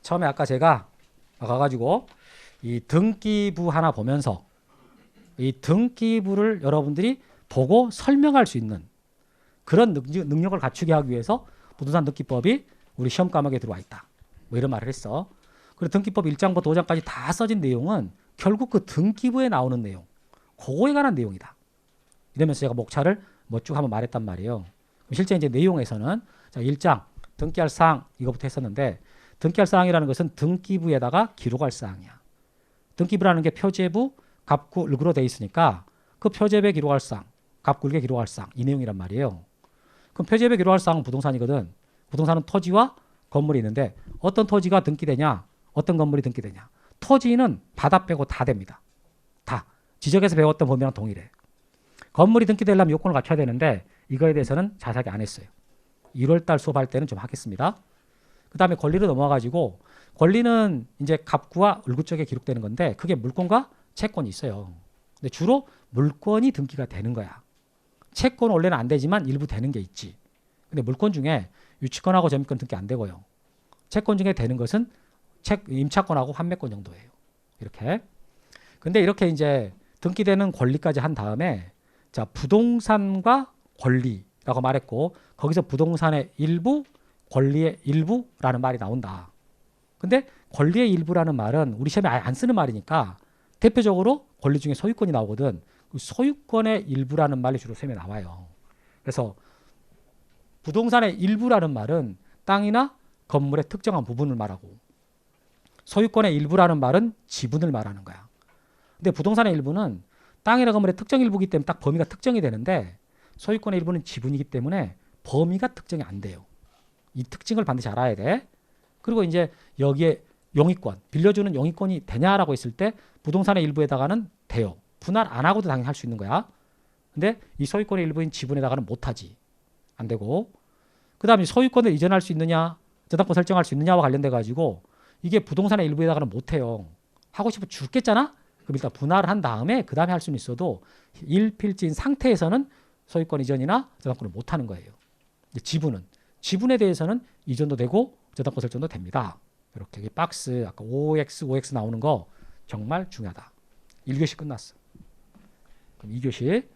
처음에 아까 제가 가가지고 이 등기부 하나 보면서 이 등기부를 여러분들이 보고 설명할 수 있는 그런 능력을 갖추게 하기 위해서 부동산 등기법이 우리 시험 과목에 들어와 있다. 뭐 이런 말을 했어. 그리고 등기법 1장부터 5장까지 다 써진 내용은 결국 그 등기부에 나오는 내용, 그거에 관한 내용이다. 이러면서 제가 목차를 뭐 쭉 한번 말했단 말이에요. 실제 이제 내용에서는 자, 1장 등기할 사항 이거부터 했었는데 등기할 사항이라는 것은 등기부에다가 기록할 사항이야. 등기부라는 게 표제부, 갑구, 을구로 돼 있으니까 그 표제부에 기록할 사항, 갑구에 기록할 사항 이 내용이란 말이에요. 그럼 표제부에 기록할 사항은 부동산이거든. 부동산은 토지와 건물이 있는데 어떤 토지가 등기되냐, 어떤 건물이 등기되냐. 토지는 바다 빼고 다 됩니다. 다. 지적에서 배웠던 범위랑 동일해. 건물이 등기되려면 요건을 갖춰야 되는데 이거에 대해서는 자세하게 안 했어요. 1월달 수업할 때는 좀 하겠습니다. 그 다음에 권리로 넘어가가지고 권리는 이제 갑구와 을구 쪽에 기록되는 건데 그게 물권과 채권이 있어요. 근데 주로 물권이 등기가 되는 거야. 채권은 원래는 안 되지만 일부 되는 게 있지. 근데 물권 중에 유치권하고 점유권 등기 안 되고요. 채권 중에 되는 것은 임차권하고 환매권 정도예요. 이렇게. 근데 이렇게 이제 등기되는 권리까지 한 다음에 자, 부동산과 권리라고 말했고 거기서 부동산의 일부, 권리의 일부라는 말이 나온다. 근데 권리의 일부라는 말은 우리 시험에 아예 안 쓰는 말이니까 대표적으로 권리 중에 소유권이 나오거든. 그 소유권의 일부라는 말이 주로 시험에 나와요. 그래서 부동산의 일부라는 말은 땅이나 건물의 특정한 부분을 말하고 소유권의 일부라는 말은 지분을 말하는 거야. 근데 부동산의 일부는 땅이나 건물의 특정 일부이기 때문에 딱 범위가 특정이 되는데 소유권의 일부는 지분이기 때문에 범위가 특정이 안 돼요. 이 특징을 반드시 알아야 돼. 그리고 이제 여기에 용의권, 빌려주는 용의권이 되냐라고 했을 때 부동산의 일부에다가는 돼요. 분할 안 하고도 당연히 할 수 있는 거야. 근데 이 소유권의 일부인 지분에다가는 못하지. 안 되고. 그 다음에 소유권을 이전할 수 있느냐, 저당권 설정할 수 있느냐와 관련돼 가지고 이게 부동산의 일부에다가는 못해요. 하고 싶어 죽겠잖아? 그럼 일단 분할을 한 다음에 그 다음에 할 수는 있어도 일필지인 상태에서는 소유권 이전이나 저당권을 못하는 거예요. 지분은 지분에 대해서는 이전도 되고 저당권 설정도 됩니다. 이렇게 박스 아까 OX, OX 나오는 거 정말 중요하다. 1교시 끝났어. 그럼 2교시.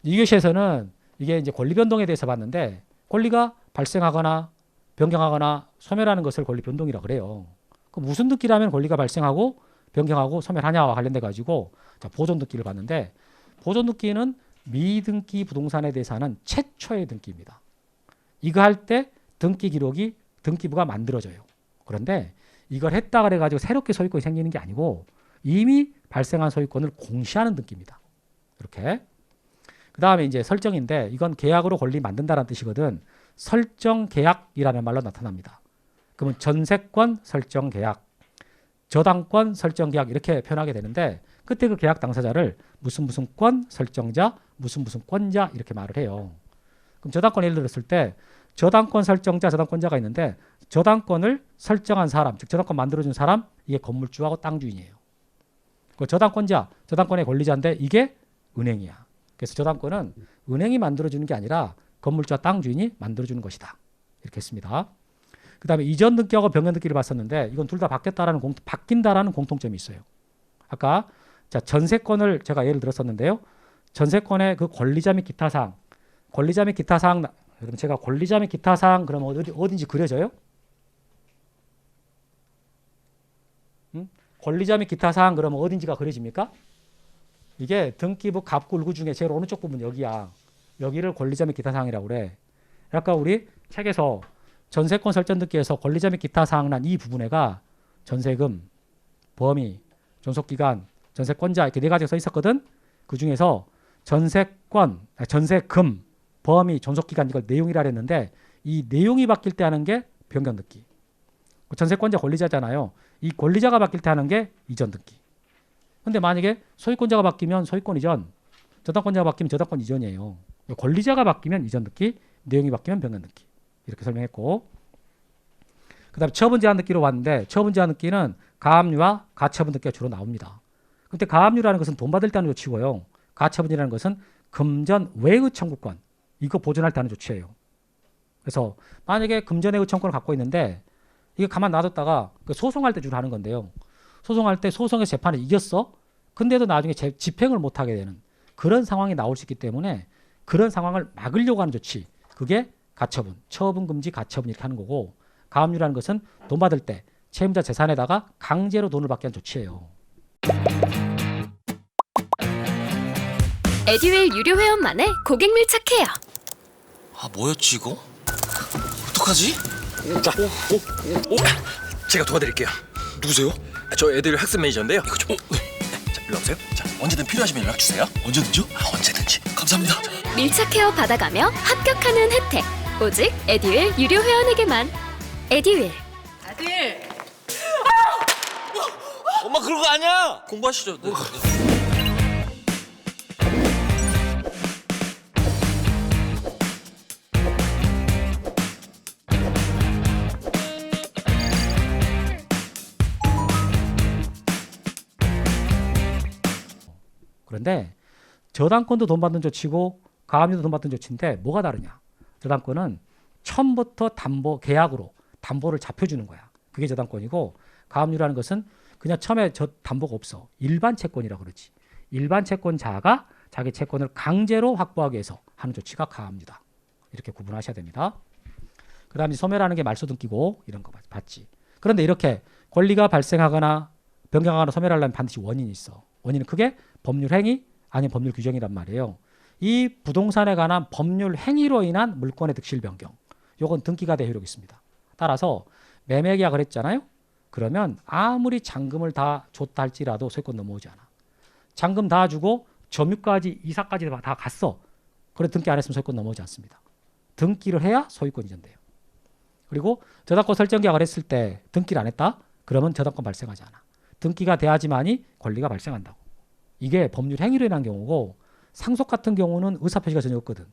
2교시에서는 이게 이제 권리 변동에 대해서 봤는데 권리가 발생하거나 변경하거나 소멸하는 것을 권리 변동이라 그래요. 그럼 무슨 등기라면 권리가 발생하고 변경하고 소멸하냐와 관련돼 가지고 보존 등기를 봤는데 보존 등기는 미등기 부동산에 대해서 하는 최초의 등기입니다. 이거 할 때 등기 기록이 등기부가 만들어져요. 그런데 이걸 했다 그래가지고 새롭게 소유권이 생기는 게 아니고 이미 발생한 소유권을 공시하는 등기입니다. 이렇게. 그 다음에 이제 설정인데 이건 계약으로 권리 만든다는 뜻이거든. 설정 계약이라는 말로 나타납니다. 그러면 전세권 설정 계약, 저당권 설정 계약 이렇게 표현하게 되는데 그때 그 계약 당사자를 무슨 권 설정자, 무슨 권자 이렇게 말을 해요. 그럼 저당권 예를 들었을 때 저당권 설정자, 저당권자가 있는데 저당권을 설정한 사람, 즉 저당권 만들어준 사람 이게 건물주하고 땅 주인이에요. 그 저당권자, 저당권의 권리자인데 이게 은행이야. 그래서 저당권은 은행이 만들어주는 게 아니라 건물주와 땅 주인이 만들어주는 것이다. 이렇게 했습니다. 그 다음에 이전 등기하고 변경 등기를 봤었는데 이건 둘 다 바뀐다라는 공통점이 있어요. 아까 자, 전세권을 제가 예를 들었었는데요. 전세권의 그 권리자 및 기타 사항, 권리자 및 기타 사항, 그럼 제가 권리자 및 기타 사항 그러면 어딘지 그려져요? 권리자 및 기타 사항 그러면 어딘지가 그려집니까? 이게 등기부 갑구 을구 중에 제일 오른쪽 부분 여기야. 여기를 권리자 및 기타 사항이라고 그래. 아까 우리 책에서 전세권 설정 등기에서 권리자 및 기타 사항란 이 부분에가 전세금, 범위, 존속기간, 전세권자 이렇게 네 가지가 써 있었거든. 그 중에서 전세권, 전세금, 범위, 존속기간 이걸 내용이라 했는데 이 내용이 바뀔 때 하는 게 변경 등기. 전세권자 권리자잖아요. 이 권리자가 바뀔 때 하는 게 이전 등기. 근데 만약에 소유권자가 바뀌면 소유권 이전, 저당권자가 바뀌면 저당권 이전이에요. 권리자가 바뀌면 이전 등기, 내용이 바뀌면 변경 등기. 이렇게 설명했고 그 다음에 처분 제한 등기로 왔는데 처분 제한 등기는 가압류와 가처분 등기가 주로 나옵니다. 근데 가압류라는 것은 돈 받을 때 하는 조치고요. 가처분이라는 것은 금전 외의 청구권 이거 보존할 때 하는 조치예요. 그래서 만약에 금전 외의 청구권을 갖고 있는데 이게 가만 놔뒀다가 그 소송할 때 주로 하는 건데요. 소송할 때 소송에서 재판에 이겼어. 근데도 나중에 집행을 못하게 되는 그런 상황이 나올 수 있기 때문에 그런 상황을 막으려고 하는 조치. 그게 가처분, 처분 금지 가처분 이렇게 하는 거고 가압류라는 것은 돈 받을 때 채무자 재산에다가 강제로 돈을 받게 한 조치예요. 에듀윌 유료 회원만의 고객 밀착해요. 아 뭐였지 이거? 어떡하지? 자, 제가 도와드릴게요. 누구세요? 저 애들 학습 매니저인데요. 이거 좀. 네. 자, 일로 오세요. 자, 언제든 필요하시면 연락 주세요. 언제든지요? 언제든지. 감사합니다. 밀착 케어 받아가며 합격하는 혜택. 오직 에듀윌 유료 회원에게만. 에듀윌. 아들, 엄마 그런 거 아니야. 공부하시죠. 네. 그런데 저당권도 돈 받는 조치고 가압류도 돈 받는 조치인데 뭐가 다르냐? 저당권은 처음부터 계약으로 담보를 잡혀주는 거야. 그게 저당권이고 가압류라는 것은 그냥 처음에 저 담보가 없어. 일반 채권이라고 그러지. 일반 채권자가 자기 채권을 강제로 확보하기 위해서 하는 조치가 가압류다. 이렇게 구분하셔야 됩니다. 그 다음에 소멸하는 게 말소등기고 이런 거 봤지. 그런데 이렇게 권리가 발생하거나 변경하거나 소멸하려면 반드시 원인이 있어. 원인은 크게 법률 행위 아니면 법률 규정이란 말이에요. 이 부동산에 관한 법률 행위로 인한 물권의 득실 변경. 요건 등기가 대 효력이 있습니다. 따라서 매매 계약을 했잖아요. 그러면 아무리 잔금을 다 줬다 할지라도 소유권 넘어오지 않아. 잔금 다 주고 점유까지 이사까지 다 갔어. 그래 등기 안 했으면 소유권 넘어오지 않습니다. 등기를 해야 소유권 이전돼요. 그리고 저당권 설정 계약을 했을 때 등기를 안 했다? 그러면 저당권 발생하지 않아. 등기가 돼야지만이 권리가 발생한다고. 이게 법률 행위로 인한 경우고 상속 같은 경우는 의사표시가 전혀 없거든.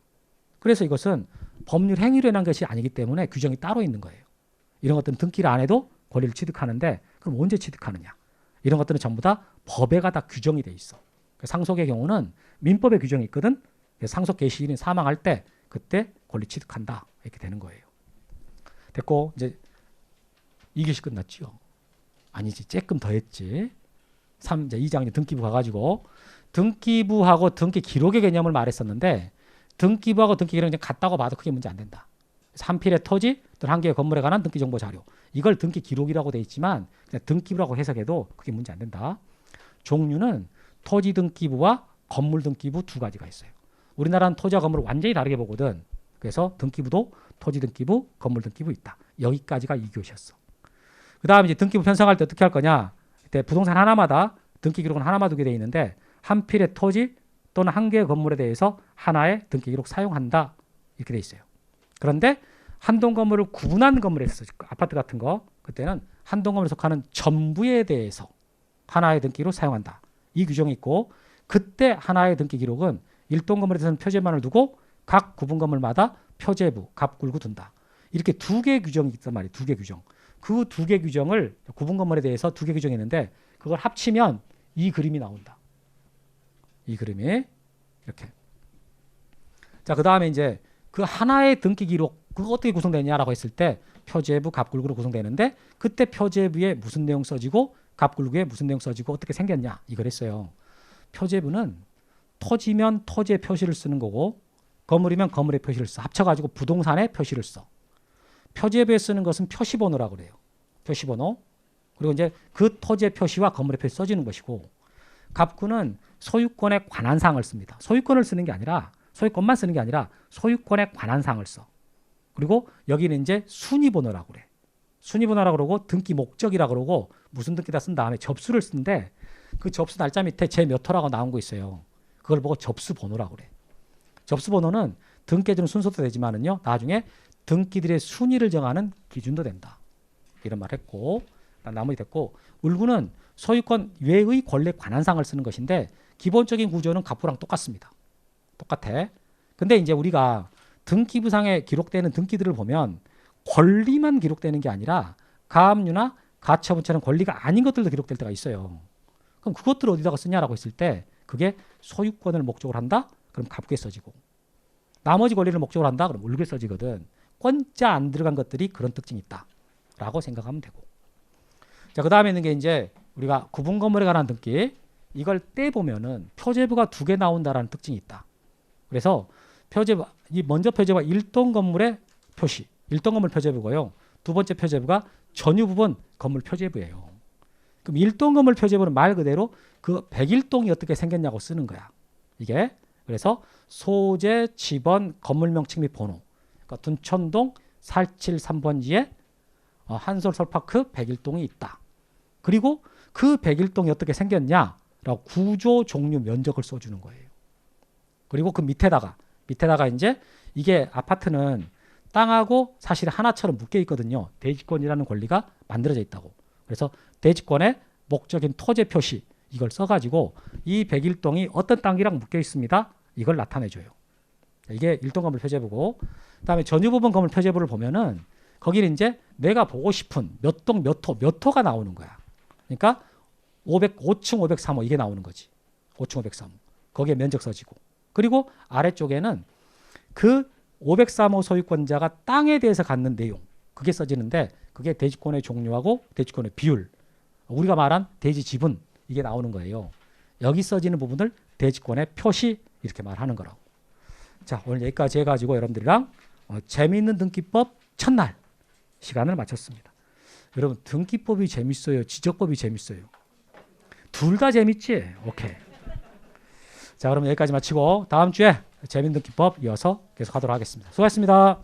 그래서 이것은 법률 행위로 인한 것이 아니기 때문에 규정이 따로 있는 거예요. 이런 것들은 등기를 안 해도 권리를 취득하는데 그럼 언제 취득하느냐. 이런 것들은 전부 다 법에가 다 규정이 돼 있어. 상속의 경우는 민법에 규정이 있거든. 상속 개시인이 사망할 때 그때 권리 취득한다. 이렇게 되는 거예요. 됐고 이제 2교시 끝났죠. 아니지. 조금 더 했지. 2장 등기부 가가지고 등기부하고 등기 기록의 개념을 말했었는데 등기부하고 등기 기록은 같다고 봐도 크게 문제 안 된다. 한 필의 토지 또는 한 개의 건물에 관한 등기 정보 자료. 이걸 등기 기록이라고 돼 있지만 그냥 등기부라고 해석해도 크게 문제 안 된다. 종류는 토지 등기부와 건물 등기부 두 가지가 있어요. 우리나라는 토지와 건물을 완전히 다르게 보거든. 그래서 등기부도 토지 등기부, 건물 등기부 있다. 여기까지가 2교시였어. 그 다음에 이제 등기부 편성할 때 어떻게 할 거냐. 그때 부동산 하나마다 등기 기록은 하나만 두게 돼 있는데 한 필의 토지 또는 한 개의 건물에 대해서 하나의 등기 기록 사용한다. 이렇게 돼 있어요. 그런데 한동 건물을 구분한 건물에 있어서 아파트 같은 거 그때는 한동 건물에 속하는 전부에 대해서 하나의 등기 기록 사용한다. 이 규정이 있고 그때 하나의 등기 기록은 일동 건물에 대해서는 표제만을 두고 각 구분 건물마다 표제부, 갑굴구 둔다. 이렇게 두 개의 규정이 있단 말이에요. 두 개 규정. 그 두 개 규정을 구분 건물에 대해서 두 개 규정이 있는데 그걸 합치면 이 그림이 나온다. 이 그림이 이렇게. 자, 그 다음에 이제 그 하나의 등기 기록 그거 어떻게 구성되냐라고 했을 때 표제부, 갑굴구로 구성되는데 그때 표제부에 무슨 내용 써지고 갑굴구에 무슨 내용 써지고 어떻게 생겼냐 이걸 했어요. 표제부는 토지면 토지의 표시를 쓰는 거고 건물이면 건물의 표시를 써. 합쳐가지고 부동산의 표시를 써. 표제부에 쓰는 것은 표시번호라고 그래요. 표시번호. 그리고 이제 그 토지의 표시와 건물의 표시 써지는 것이고 갑구는 소유권에 관한 사항을 씁니다. 소유권을 쓰는 게 아니라 소유권만 쓰는 게 아니라 소유권에 관한 사항을 써. 그리고 여기는 이제 순위번호라고 그래. 순위번호라고 그러고 등기 목적이라고 그러고 무슨 등기다 쓴 다음에 접수를 쓰는데 그 접수 날짜 밑에 제 몇 호라고 나온 거 있어요. 그걸 보고 접수번호라고 그래. 접수번호는 등기해주는 순서도 되지만은요 나중에 등기들의 순위를 정하는 기준도 된다. 이런 말 했고 나머지 됐고 울구는 소유권 외의 권리에 관한 사항을 쓰는 것인데 기본적인 구조는 갑부랑 똑같습니다. 똑같아. 근데 이제 우리가 등기부상에 기록되는 등기들을 보면 권리만 기록되는 게 아니라 가압류나 가처분처럼 권리가 아닌 것들도 기록될 때가 있어요. 그럼 그것들을 어디다가 쓰냐라고 했을 때 그게 소유권을 목적으로 한다? 그럼 갑구에 써지고 나머지 권리를 목적으로 한다? 그럼 울구에 써지거든. 권자 안 들어간 것들이 그런 특징이 있다. 라고 생각하면 되고. 자, 그 다음에 있는 게 이제 우리가 구분 건물에 관한 등기. 이걸 떼보면은 표제부가 2개 나온다라는 특징이 있다. 그래서 표제부, 이 먼저 표제부가 1동 건물의 표시, 1동 건물 표제부고요. 두 번째 표제부가 전유 부분 건물 표제부예요. 그럼 1동 건물 표제부는 말 그대로 그 101동이 어떻게 생겼냐고 쓰는 거야. 이게. 그래서 소재, 지번, 건물명 칭 및 번호. 그러니까 둔천동 473번지에 한솔 솔파크 101동이 있다. 그리고 그 101동이 어떻게 생겼냐라고 구조, 종류, 면적을 써주는 거예요. 그리고 그 밑에다가 이제 이게 아파트는 땅하고 사실 하나처럼 묶여 있거든요. 대지권이라는 권리가 만들어져 있다고. 그래서 대지권의 목적인 토지 표시 이걸 써가지고 이 101동이 어떤 땅이랑 묶여 있습니다. 이걸 나타내줘요. 이게 1동 건물 표제부고, 그다음에 전유부분 건물 표제부를 보면은 거기는 이제 내가 보고 싶은 몇 동 몇 호 몇 호가 나오는 거야. 그러니까 5층 503호 이게 나오는 거지. 5층 503호. 거기에 면적 써지고. 그리고 아래쪽에는 그 503호 소유권자가 땅에 대해서 갖는 내용 그게 써지는데 그게 대지권의 종류하고 대지권의 비율, 우리가 말한 대지 지분 이게 나오는 거예요. 여기 써지는 부분을 대지권의 표시 이렇게 말하는 거라고. 자, 오늘 여기까지 해가지고 여러분들이랑 재미있는 등기법 첫날 시간을 마쳤습니다. 여러분 등기법이 재밌어요? 지적법이 재밌어요? 둘 다 재밌지? 오케이. 자, 그럼 여기까지 마치고 다음 주에 재미있는 등기법 이어서 계속하도록 하겠습니다. 수고하셨습니다.